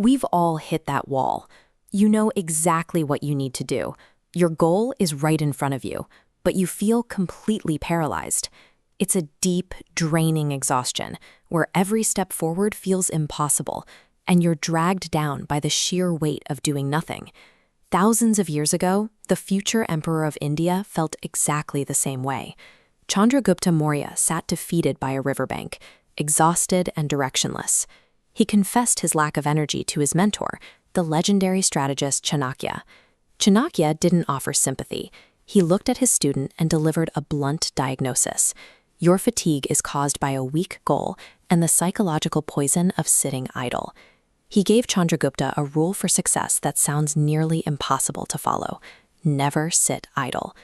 We've all hit that wall. You know exactly what you need to do. Your goal is right in front of you, but you feel completely paralyzed. It's a deep, draining exhaustion where every step forward feels impossible, and you're dragged down by the sheer weight of doing nothing. Thousands of years ago, the future emperor of India felt exactly the same way. Chandragupta Maurya sat defeated by a riverbank, exhausted and directionless. He confessed his lack of energy to his mentor, the legendary strategist Chanakya. Chanakya didn't offer sympathy. He looked at his student and delivered a blunt diagnosis. Your fatigue is caused by a weak goal and the psychological poison of sitting idle. He gave Chandragupta a rule for success that sounds nearly impossible to follow: never sit idle.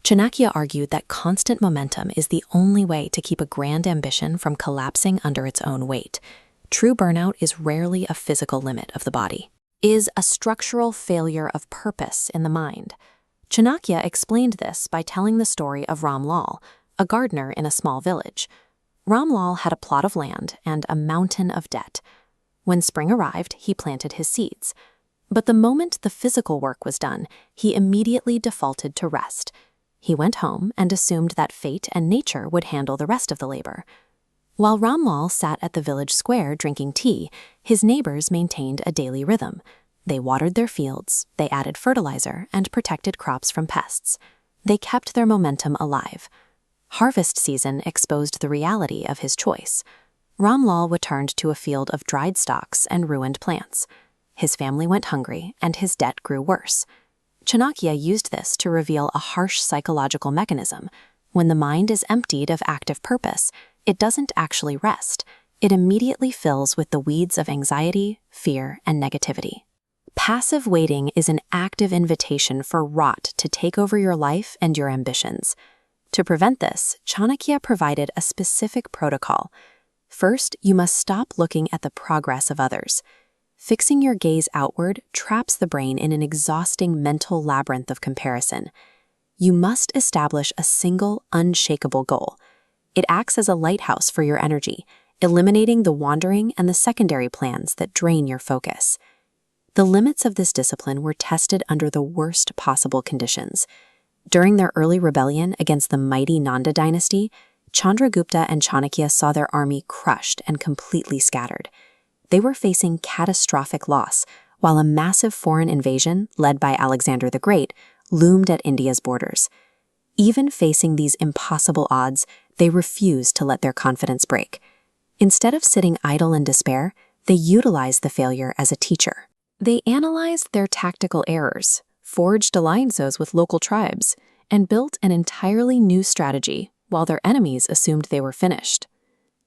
Chanakya argued that constant momentum is the only way to keep a grand ambition from collapsing under its own weight. True burnout is rarely a physical limit of the body, is a structural failure of purpose in the mind. Chanakya explained this by telling the story of Ram Lal, a gardener in a small village. Ram Lal had a plot of land and a mountain of debt. When spring arrived, he planted his seeds. But the moment the physical work was done, he immediately defaulted to rest. He went home and assumed that fate and nature would handle the rest of the labor. While Ram Lal sat at the village square drinking tea, his neighbors maintained a daily rhythm. They watered their fields, they added fertilizer, and protected crops from pests. They kept their momentum alive. Harvest season exposed the reality of his choice. Ram Lal returned to a field of dried stalks and ruined plants. His family went hungry, and his debt grew worse. Chanakya used this to reveal a harsh psychological mechanism. When the mind is emptied of active purpose, it doesn't actually rest. It immediately fills with the weeds of anxiety, fear, and negativity. Passive waiting is an active invitation for rot to take over your life and your ambitions. To prevent this, Chanakya provided a specific protocol. First, you must stop looking at the progress of others. Fixing your gaze outward traps the brain in an exhausting mental labyrinth of comparison. You must establish a single, unshakable goal. It acts as a lighthouse for your energy, eliminating the wandering and the secondary plans that drain your focus. The limits of this discipline were tested under the worst possible conditions. During their early rebellion against the mighty Nanda dynasty, Chandragupta and Chanakya saw their army crushed and completely scattered. They were facing catastrophic loss, while a massive foreign invasion, led by Alexander the Great, loomed at India's borders. Even facing these impossible odds, they refused to let their confidence break. Instead of sitting idle in despair, they utilized the failure as a teacher. They analyzed their tactical errors, forged alliances with local tribes, and built an entirely new strategy while their enemies assumed they were finished.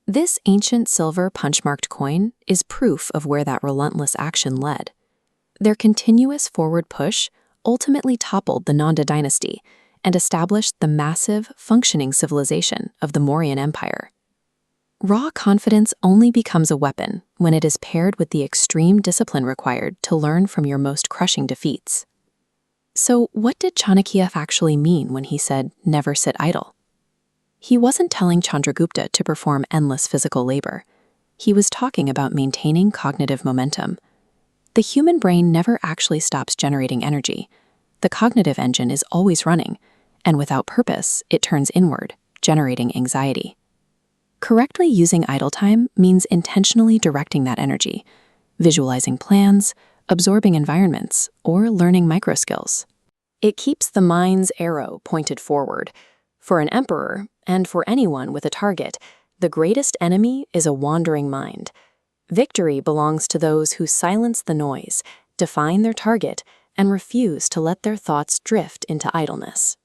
This ancient silver punch-marked coin is proof of where that relentless action led. Their continuous forward push ultimately toppled the Nanda dynasty and established the massive, functioning civilization of the Mauryan Empire. Raw confidence only becomes a weapon when it is paired with the extreme discipline required to learn from your most crushing defeats. So, what did Chanakya actually mean when he said, "never sit idle"? He wasn't telling Chandragupta to perform endless physical labor. He was talking about maintaining cognitive momentum. The human brain never actually stops generating energy. The cognitive engine is always running, and without purpose, it turns inward, generating anxiety. Correctly using idle time means intentionally directing that energy, visualizing plans, absorbing environments, or learning microskills. It keeps the mind's arrow pointed forward. For an emperor, and for anyone with a target, the greatest enemy is a wandering mind. Victory belongs to those who silence the noise, define their target, and refuse to let their thoughts drift into idleness.